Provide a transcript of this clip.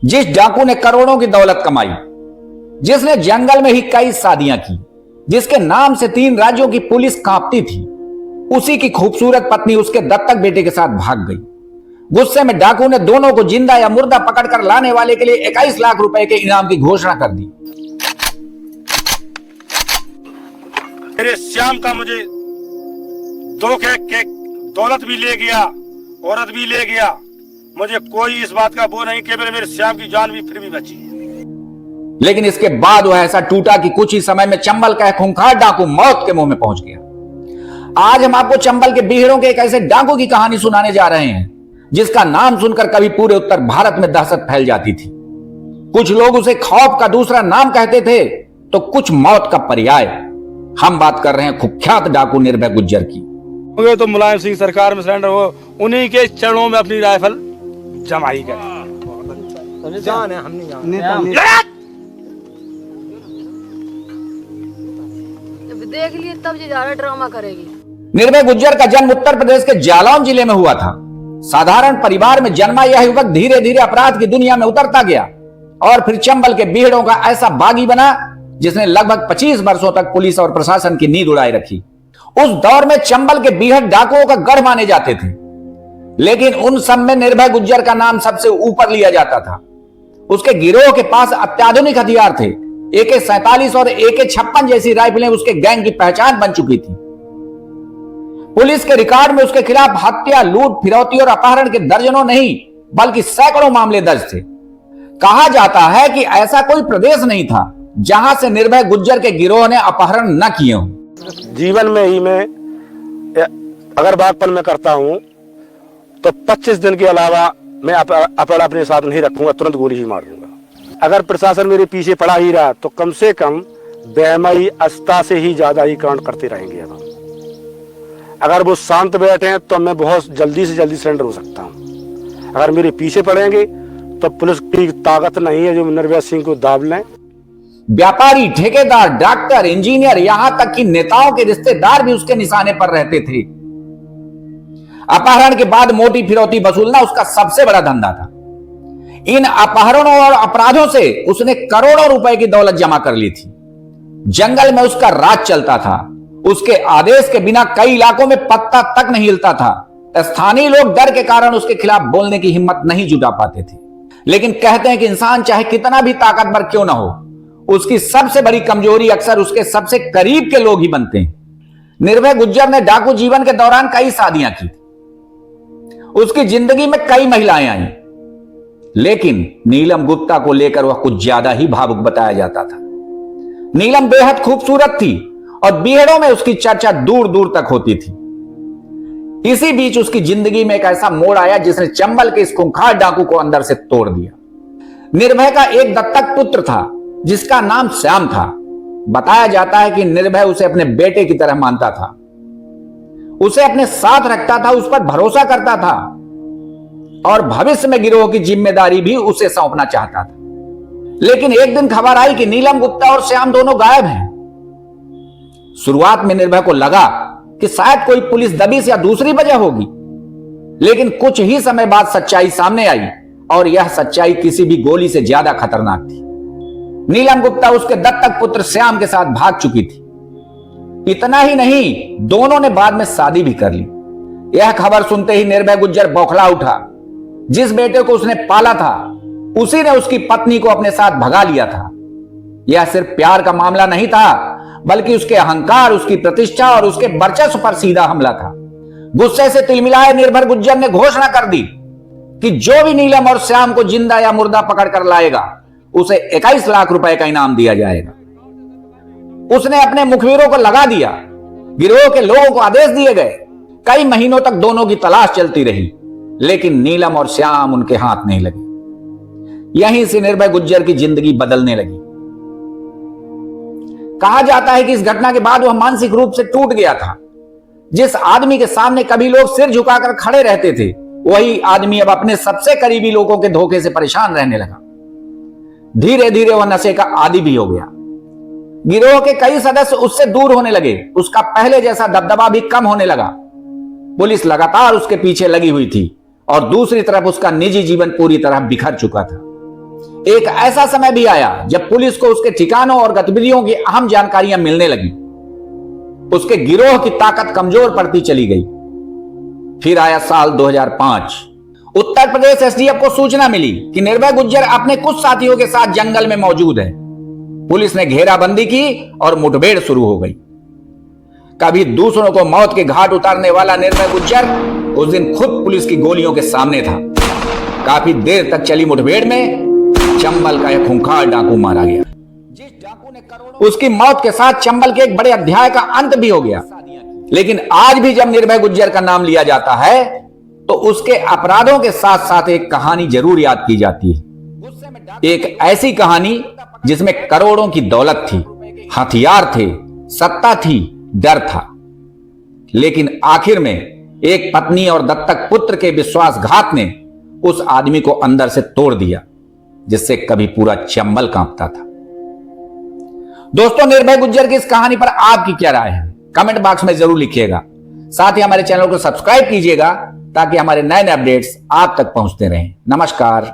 जिस डाकू ने करोड़ों की दौलत कमाई, जिसने जंगल में ही कई शादियां की, जिसके नाम से 3 राज्यों की पुलिस कांपती थी, उसी की खूबसूरत पत्नी उसके दत्तक बेटे के साथ भाग गई। गुस्से में डाकू ने दोनों को जिंदा या मुर्दा पकड़कर लाने वाले के लिए 21 लाख रुपए के इनाम की घोषणा कर दी। मेरे श्याम का मुझे धोखे के दौलत भी ले गया, औरत भी ले गया, मुझे कोई इस बात का वो नहीं, केवल मेरे श्याम की जान भी फिर भी बची है। लेकिन इसके बाद वह ऐसा टूटा कि कुछ ही समय में चंबल का खूंखार डाकू मौत के मुंह में पहुंच गया। आज हम आपको चंबल के बीहड़ों के एक ऐसे डाकू की कहानी सुनाने जा रहे हैं जिसका नाम सुनकर कभी पूरे उत्तर भारत में दहशत फैल जाती थी। कुछ लोग उसे खौफ का दूसरा नाम कहते थे तो कुछ मौत का पर्याय। हम बात कर रहे हैं कुख्यात डाकू निर्भय गुज्जर की। तो मुलायम सिंह सरकार में सरेंडर हो, उन्हीं के चरणों में अपनी राइफल जमाई गए। देख लिए तब ये ज्यादा ड्रामा करेगी। निर्भय गुज्जर का जन्म उत्तर प्रदेश के जालौन जिले में हुआ था। साधारण परिवार में जन्मा यह युवक धीरे धीरे अपराध की दुनिया में उतरता गया और फिर चंबल के बीहड़ों का ऐसा बागी बना जिसने लगभग 25 वर्षों तक पुलिस और प्रशासन की नींद उड़ाई रखी। उस दौर में चंबल के बीहड़ डाकुओं का गढ़ माने जाते थे, लेकिन उन सब में निर्भय गुज्जर का नाम सबसे ऊपर लिया जाता था। उसके गिरोह के पास अत्याधुनिक हथियार थे। AK-47 और AK-56 जैसी राइफलें उसके गैंग की पहचान बन चुकी थी। पुलिस के रिकॉर्ड में उसके खिलाफ हत्या, लूट, फिरौती और अपहरण के दर्जनों नहीं बल्कि सैकड़ों मामले दर्ज थे। कहा जाता है कि ऐसा कोई प्रदेश नहीं था जहां से निर्भय गुज्जर के गिरोह ने अपहरण न किए हों। जीवन में ही मैं अगर बागपन में करता हूं तो 25 दिन के अलावा मैं अपराध अपने साथ नहीं रखूंगा, तुरंत गोली ही मार दूंगा। अगर प्रशासन मेरे पीछे पड़ा ही रहा तो कम से कम बेहमई अस्ता से ही ज्यादा ही कांड करते रहेंगे। अगर वो शांत बैठे हैं तो मैं बहुत जल्दी से जल्दी सरेंडर हो सकता हूं। अगर मेरे पीछे पड़ेंगे तो पुलिस की ताकत नहीं है जो निर्भय सिंह को दाब लें। व्यापारी, ठेकेदार, डॉक्टर, इंजीनियर, यहां तक कि नेताओं के रिश्तेदार भी उसके निशाने पर रहते थे। अपहरण के बाद मोटी फिरौती वसूलना उसका सबसे बड़ा धंधा था। इन अपहरणों और अपराधों से उसने करोड़ों रुपए की दौलत जमा कर ली थी। जंगल में उसका राज चलता था। उसके आदेश के बिना कई इलाकों में पत्ता तक नहीं हिलता था। स्थानीय लोग डर के कारण उसके खिलाफ बोलने की हिम्मत नहीं जुटा पाते थे। लेकिन कहते हैं कि इंसान चाहे कितना भी ताकतवर क्यों ना हो, उसकी सबसे बड़ी कमजोरी अक्सर उसके सबसे करीब के लोग ही बनते हैं। निर्भय गुज्जर ने डाकू जीवन के दौरान कई शादियां की थी। उसकी जिंदगी में कई महिलाएं आई, लेकिन नीलम गुप्ता को लेकर वह कुछ ज्यादा ही भावुक बताया जाता था। नीलम बेहद खूबसूरत थी और बीहड़ों में उसकी चर्चा दूर दूर तक होती थी। इसी बीच उसकी जिंदगी में एक ऐसा मोड़ आया जिसने चंबल के इस खूंखार डाकू को अंदर से तोड़ दिया। निर्भय का एक दत्तक पुत्र था जिसका नाम श्याम था। बताया जाता है कि निर्भय उसे अपने बेटे की तरह मानता था, उसे अपने साथ रखता था, उस पर भरोसा करता था और भविष्य में गिरोह की जिम्मेदारी भी उसे सौंपना चाहता था। लेकिन एक दिन खबर आई कि नीलम गुप्ता और श्याम दोनों गायब हैं। शुरुआत में निर्भय को लगा कि शायद कोई पुलिस दबिश या दूसरी वजह होगी, लेकिन कुछ ही समय बाद सच्चाई सामने आई और यह सच्चाई किसी भी गोली से ज्यादा खतरनाक थी। नीलम गुप्ता उसके दत्तक पुत्र श्याम के साथ भाग चुकी थी। इतना ही नहीं, दोनों ने बाद में शादी भी कर ली। यह खबर सुनते ही निर्भय गुज्जर बौखला उठा। जिस बेटे को उसने पाला था उसी ने उसकी पत्नी को अपने साथ भगा लिया था। यह सिर्फ प्यार का मामला नहीं था, बल्कि उसके अहंकार, उसकी प्रतिष्ठा और उसके वर्चस्व पर सीधा हमला था। गुस्से से तिलमिलाए निर्भय गुज्जर ने घोषणा कर दी कि जो भी नीलम और श्याम को जिंदा या मुर्दा पकड़ कर लाएगा उसे 21 लाख रुपए का इनाम दिया जाएगा। उसने अपने मुखबिरों को लगा दिया। गिरोह के लोगों को आदेश दिए गए। कई महीनों तक दोनों की तलाश चलती रही, लेकिन नीलम और श्याम उनके हाथ नहीं लगे। यहीं से निर्भय गुज्जर की जिंदगी बदलने लगी। कहा जाता है कि इस घटना के बाद वह मानसिक रूप से टूट गया था। जिस आदमी के सामने कभी लोग सिर झुकाकर खड़े रहते थे, वही आदमी अब अपने सबसे करीबी लोगों के धोखे से परेशान रहने लगा। धीरे धीरे वह नशे का आदी भी हो गया। गिरोह के कई सदस्य उससे दूर होने लगे। उसका पहले जैसा दबदबा भी कम होने लगा। पुलिस लगातार उसके पीछे लगी हुई थी और दूसरी तरफ उसका निजी जीवन पूरी तरह बिखर चुका था। एक ऐसा समय भी आया जब पुलिस को उसके ठिकानों और गतिविधियों की अहम जानकारियां मिलने लगी। उसके गिरोह की ताकत कमजोर पड़ती चली गई। फिर आया साल 2005। उत्तर प्रदेश एसडीएफ को सूचना मिली कि निर्भय गुज्जर अपने कुछ साथियों के साथ जंगल में मौजूद है। पुलिस ने घेराबंदी की और मुठभेड़ शुरू हो गई। कभी दूसरों को मौत के घाट उतारने वाला निर्भय गुज्जर उस दिन खुद पुलिस की गोलियों के सामने था। काफी देर तक चली मुठभेड़ में चंबल का यह खूंखार डाकू मारा गया। जिस डाकू ने उसकी मौत के साथ चंबल के एक बड़े अध्याय का अंत भी हो गया। लेकिन आज भी जब निर्भय गुज्जर का नाम लिया जाता है तो उसके अपराधों के साथ साथ एक कहानी जरूर याद की जाती है। एक ऐसी कहानी जिसमें करोड़ों की दौलत थी, हथियार थे, सत्ता थी, डर था, लेकिन आखिर में एक पत्नी और दत्तक पुत्र के विश्वासघात ने उस आदमी को अंदर से तोड़ दिया, जिससे कभी पूरा चंबल कांपता था। दोस्तों, निर्भय गुज्जर की इस कहानी पर आपकी क्या राय है? कमेंट बॉक्स में जरूर लिखिएगा। साथ ही हमारे चैनल को सब्सक्राइब कीजिएगा ताकि हमारे नए नए अपडेट्स आप तक पहुंचते रहें। नमस्कार।